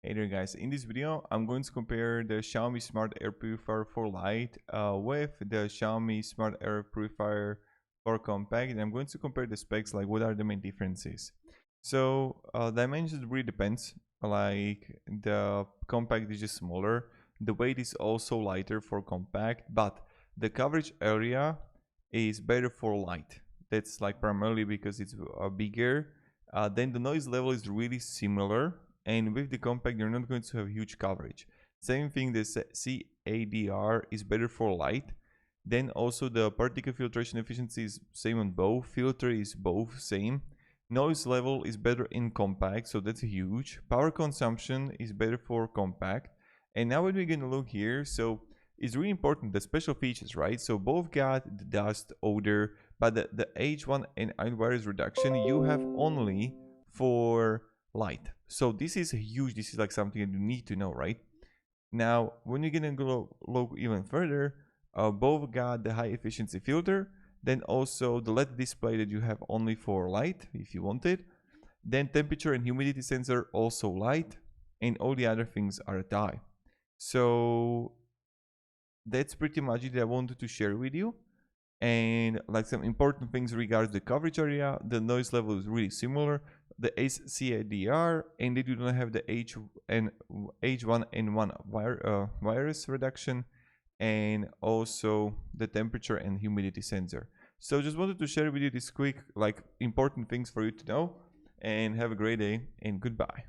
Hey there guys, in this video I'm going to compare the Xiaomi Smart Air Purifier for Lite with the Xiaomi Smart Air Purifier for Compact, and I'm going to compare the specs, like what are the main differences. So dimensions really depends, like the Compact is just smaller, the weight is also lighter for Compact, but the coverage area is better for Lite. That's like primarily because it's bigger. Then the noise level is really similar, and with the compact you're not going to have huge coverage. Same thing, the CADR is better for Lite. Then also the particle filtration efficiency is same on both, filter is both same. Noise level is better in compact, so that's huge. Power consumption is better for compact. And now when we're gonna look here, so it's really important, the special features, right? So both got the dust, odor, but the H1 and virus reduction you have only for Lite. So this is huge. This is like something that you need to know, right? Now, when you're gonna go look even further, both got the high efficiency filter, then also the LED display that you have only for Lite if you want it. Then temperature and humidity sensor also Lite, and all the other things are at high. So that's pretty much it that I wanted to share with you. And like some important things regards the coverage area, the noise level is really similar. The ACADR, and they do not have the H1N1 virus reduction, and also the temperature and humidity sensor. So just wanted to share with you these quick, like, important things for you to know, and have a great day and goodbye.